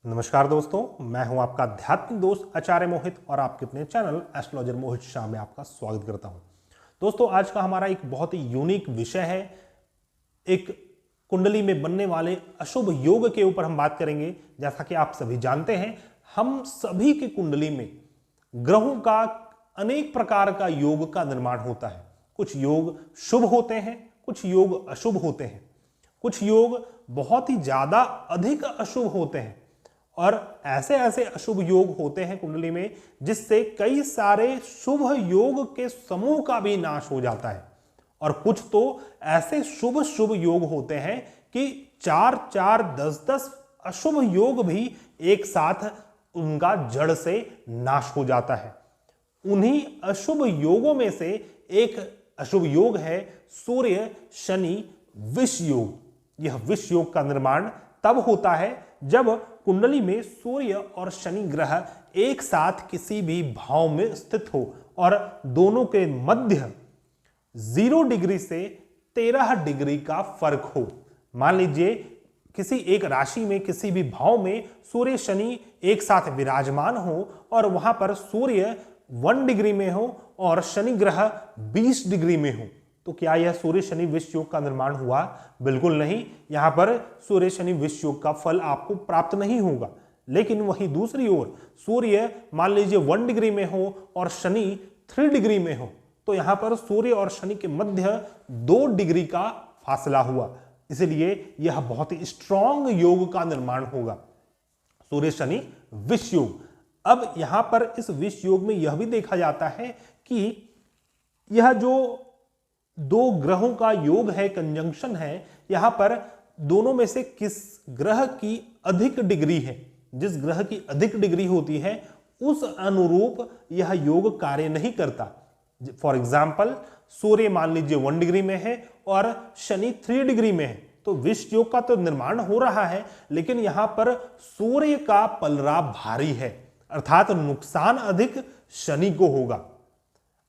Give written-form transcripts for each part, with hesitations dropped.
नमस्कार दोस्तों, मैं हूं आपका आध्यात्मिक दोस्त आचार्य मोहित और आपके अपने चैनल एस्ट्रोलॉजर मोहित शाह में आपका स्वागत करता हूं। दोस्तों, आज का हमारा एक बहुत ही यूनिक विषय है। एक कुंडली में बनने वाले अशुभ योग के ऊपर हम बात करेंगे। जैसा कि आप सभी जानते हैं, हम सभी की कुंडली में ग्रहों का अनेक प्रकार का योग का निर्माण होता है। कुछ योग शुभ होते हैं, कुछ योग अशुभ होते हैं, कुछ योग बहुत ही ज्यादा अधिक अशुभ होते हैं और ऐसे ऐसे अशुभ योग होते हैं कुंडली में जिससे कई सारे शुभ योग के समूह का भी नाश हो जाता है। और कुछ तो ऐसे शुभ शुभ योग होते हैं कि 4-4, 10-10 अशुभ योग भी एक साथ उनका जड़ से नाश हो जाता है। उन्हीं अशुभ योगों में से एक अशुभ योग है सूर्य शनि विष योग। यह विष योग का निर्माण तब होता है जब कुंडली में सूर्य और शनि ग्रह एक साथ किसी भी भाव में स्थित हो और दोनों के मध्य 0 डिग्री से 13 डिग्री का फर्क हो। मान लीजिए किसी एक राशि में किसी भी भाव में सूर्य शनि एक साथ विराजमान हो और वहां पर सूर्य 1 डिग्री में हो और शनि ग्रह 20 डिग्री में हो, तो क्या यह सूर्य शनि विष योग का निर्माण हुआ? बिल्कुल नहीं। यहां पर सूर्य शनि विष योग का फल आपको प्राप्त नहीं होगा। लेकिन वहीं दूसरी ओर सूर्य मान लीजिए 1 डिग्री में हो और शनि 3 डिग्री में हो, तो यहां पर सूर्य और शनि के मध्य 2 डिग्री का फासला हुआ। इसलिए यह बहुत ही स्ट्रॉन्ग योग का निर्माण होगा, सूर्य शनि विष योग। अब यहां पर इस विष योग में यह भी देखा जाता है कि यह जो 2 ग्रहों का योग है, कंजंक्शन है, यहां पर दोनों में से किस ग्रह की अधिक डिग्री है। जिस ग्रह की अधिक डिग्री होती है उस अनुरूप यह योग कार्य नहीं करता। फॉर एग्जाम्पल, सूर्य मान लीजिए 1 डिग्री में है और शनि 3 डिग्री में है, तो विष योग का तो निर्माण हो रहा है, लेकिन यहां पर सूर्य का पलड़ा भारी है, अर्थात नुकसान अधिक शनि को होगा।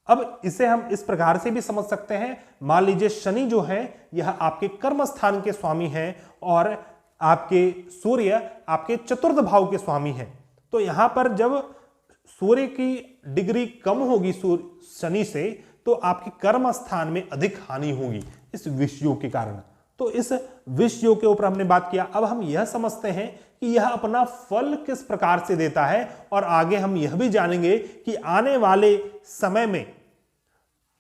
अब इसे हम इस प्रकार से भी समझ सकते हैं। मान लीजिए शनि जो है यह आपके कर्म स्थान के स्वामी हैं और आपके सूर्य आपके चतुर्थ भाव के स्वामी हैं। तो यहां पर जब सूर्य की डिग्री कम होगी शनि से, तो आपके कर्म स्थान में अधिक हानि होगी इस विष योग के कारण। तो इस विष योग के ऊपर हमने बात किया। अब हम यह समझते हैं कि यह अपना फल किस प्रकार से देता है और आगे हम यह भी जानेंगे कि आने वाले समय में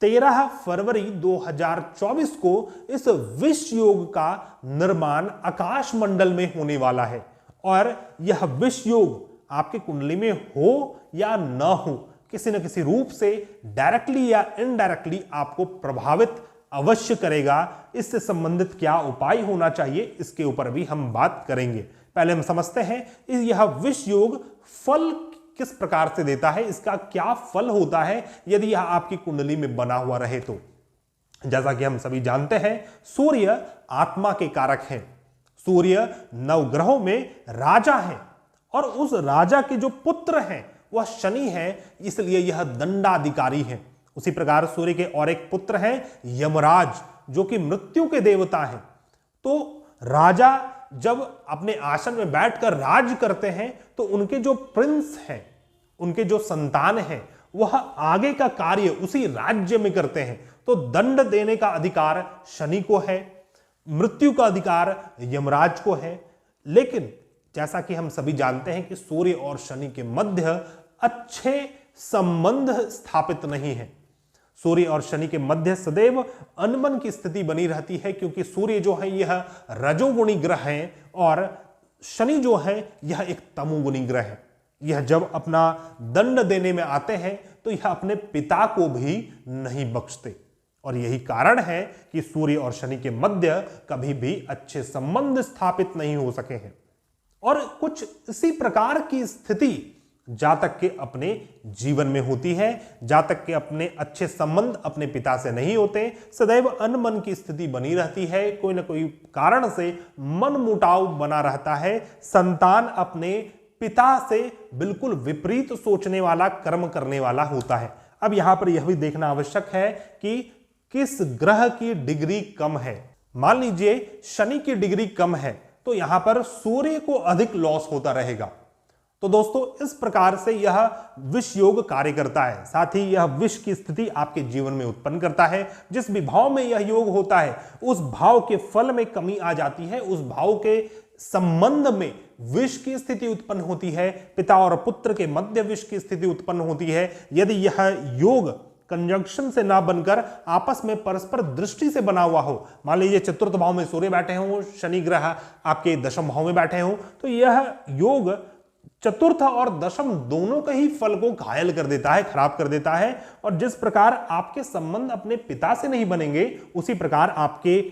13 फरवरी 2024 को इस विष योग का निर्माण आकाश मंडल में होने वाला है। और यह विष योग आपके कुंडली में हो या न हो, किसी न किसी रूप से डायरेक्टली या इनडायरेक्टली आपको प्रभावित अवश्य करेगा। इससे संबंधित क्या उपाय होना चाहिए, इसके ऊपर भी हम बात करेंगे। पहले हम समझते हैं यह विष योग फल किस प्रकार से देता है, इसका क्या फल होता है यदि यह आपकी कुंडली में बना हुआ रहे तो। जैसा कि हम सभी जानते हैं, सूर्य आत्मा के कारक हैं। सूर्य नवग्रहों में राजा है और उस राजा के जो पुत्र हैं वह शनि है, इसलिए यह दंडाधिकारी है। उसी प्रकार सूर्य के और एक पुत्र हैं यमराज, जो कि मृत्यु के देवता हैं। तो राजा जब अपने आसन में बैठकर राज करते हैं तो उनके जो प्रिंस हैं, उनके जो संतान हैं, वह आगे का कार्य उसी राज्य में करते हैं। तो दंड देने का अधिकार शनि को है, मृत्यु का अधिकार यमराज को है। लेकिन जैसा कि हम सभी जानते हैं कि सूर्य और शनि के मध्य अच्छे संबंध स्थापित नहीं है। सूर्य और शनि के मध्य सदैव अनबन की स्थिति बनी रहती है, क्योंकि सूर्य जो है यह रजोगुणी ग्रह है और शनि जो है यह एक तमोगुणी ग्रह है। यह जब अपना दंड देने में आते हैं तो यह अपने पिता को भी नहीं बख्शते, और यही कारण है कि सूर्य और शनि के मध्य कभी भी अच्छे संबंध स्थापित नहीं हो सके हैं। और कुछ इसी प्रकार की स्थिति जातक के अपने जीवन में होती है। जातक के अपने अच्छे संबंध अपने पिता से नहीं होते, सदैव अनमन की स्थिति बनी रहती है। कोई ना कोई कारण से मन मुटाव बना रहता है। संतान अपने पिता से बिल्कुल विपरीत सोचने वाला, कर्म करने वाला होता है। अब यहां पर यह भी देखना आवश्यक है कि किस ग्रह की डिग्री कम है। मान लीजिए शनि की डिग्री कम है तो यहां पर सूर्य को अधिक लॉस होता रहेगा। तो दोस्तों इस प्रकार से यह विष योग कार्य करता है। साथ ही यह विष की स्थिति आपके जीवन में उत्पन्न करता है। जिस भी भाव में यह योग होता है उस भाव के फल में कमी आ जाती है, उस भाव के संबंध में विष की स्थिति उत्पन्न होती है, पिता और पुत्र के मध्य विष की स्थिति उत्पन्न होती है। यदि यह योग कंजंक्शन से ना बनकर आपस में परस्पर दृष्टि से बना हुआ हो, मान लीजिए चतुर्थ भाव में सूर्य बैठे हों, शनि ग्रह आपके दशम भाव में बैठे हों, तो यह योग चतुर्थ और दशम दोनों के ही फल को घायल कर देता है, खराब कर देता है। और जिस प्रकार आपके संबंध अपने पिता से नहीं बनेंगे, उसी प्रकार आपके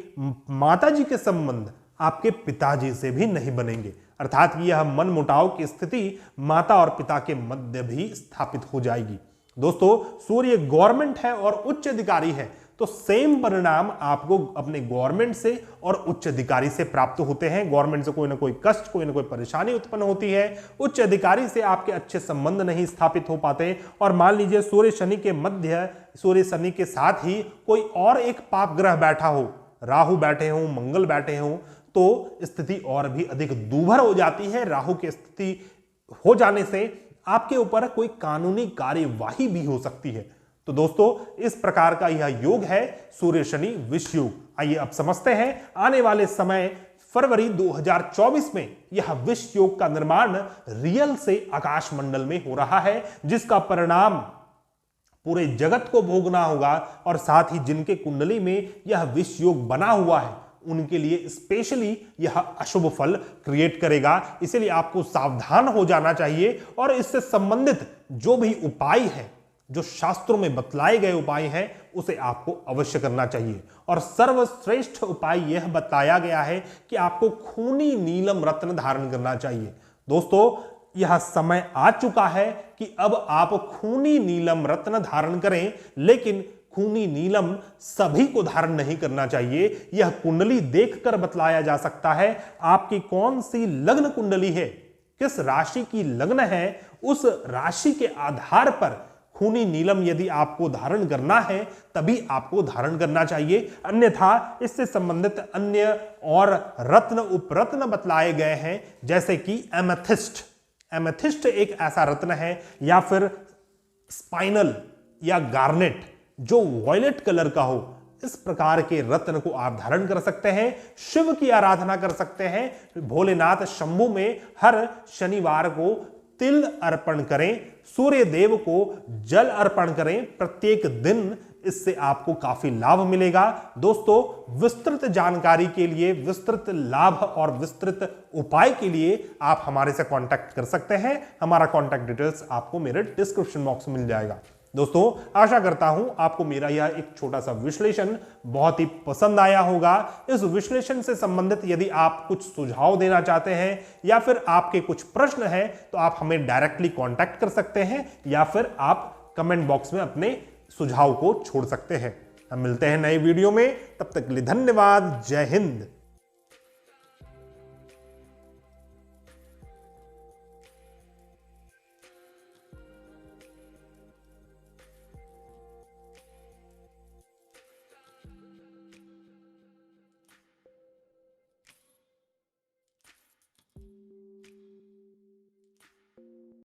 माताजी के संबंध आपके पिताजी से भी नहीं बनेंगे। अर्थात यह मन मुटाव की स्थिति माता और पिता के मध्य भी स्थापित हो जाएगी। दोस्तों सूर्य गवर्नमेंट है और उच्च अधिकारी है, तो सेम परिणाम आपको अपने गवर्नमेंट से और उच्च अधिकारी से प्राप्त होते हैं। गवर्नमेंट से कोई ना कोई कष्ट, कोई ना कोई परेशानी उत्पन्न होती है, उच्च अधिकारी से आपके अच्छे संबंध नहीं स्थापित हो पाते। और मान लीजिए सूर्य शनि के मध्य, सूर्य शनि के साथ ही कोई और एक पाप ग्रह बैठा हो, राहु बैठे हो, मंगल बैठे हो, तो स्थिति और भी अधिक दूभर हो जाती है। राहु की स्थिति हो जाने से आपके ऊपर कोई कानूनी कार्यवाही भी हो सकती है। तो दोस्तों इस प्रकार का यह योग है सूर्य शनि विष योग। आइए अब समझते हैं आने वाले समय फरवरी 2024 में यह विष योग का निर्माण रियल से आकाश मंडल में हो रहा है, जिसका परिणाम पूरे जगत को भोगना होगा। और साथ ही जिनके कुंडली में यह विष योग बना हुआ है उनके लिए स्पेशली यह अशुभ फल क्रिएट करेगा। इसलिए आपको सावधान हो जाना चाहिए और इससे संबंधित जो भी उपाय है, जो शास्त्रों में बतलाए गए उपाय हैं, उसे आपको अवश्य करना चाहिए। और सर्वश्रेष्ठ उपाय यह बताया गया है कि आपको खूनी नीलम रत्न धारण करना चाहिए। दोस्तों यह समय आ चुका है कि अब आप खूनी नीलम रत्न धारण करें, लेकिन खूनी नीलम सभी को धारण नहीं करना चाहिए। यह कुंडली देखकर बतलाया जा सकता है। आपकी कौन सी लग्न कुंडली है, किस राशि की लग्न है, उस राशि के आधार पर खूनी नीलम यदि आपको धारण करना है तभी आपको धारण करना चाहिए। अन्यथा इससे संबंधित अन्य और रत्न उपरत्न बतलाए गए हैं, जैसे कि एमेथिस्ट। एमेथिस्ट एक ऐसा रत्न है, या फिर स्पाइनल या गार्नेट जो वॉयलेट कलर का हो, इस प्रकार के रत्न को आप धारण कर सकते हैं। शिव की आराधना कर सकते हैं। भोलेनाथ शंभु में हर शनिवार को तिल अर्पण करें, सूर्य देव को जल अर्पण करें प्रत्येक दिन, इससे आपको काफी लाभ मिलेगा। दोस्तों विस्तृत जानकारी के लिए, विस्तृत लाभ और विस्तृत उपाय के लिए आप हमारे से कांटेक्ट कर सकते हैं। हमारा कांटेक्ट डिटेल्स आपको मेरे डिस्क्रिप्शन बॉक्स में मिल जाएगा। दोस्तों आशा करता हूं आपको मेरा यह एक छोटा सा विश्लेषण बहुत ही पसंद आया होगा। इस विश्लेषण से संबंधित यदि आप कुछ सुझाव देना चाहते हैं या फिर आपके कुछ प्रश्न हैं तो आप हमें डायरेक्टली कांटेक्ट कर सकते हैं, या फिर आप कमेंट बॉक्स में अपने सुझाव को छोड़ सकते हैं। हम मिलते हैं नए वीडियो में, तब तक के लिए धन्यवाद। जय हिंद।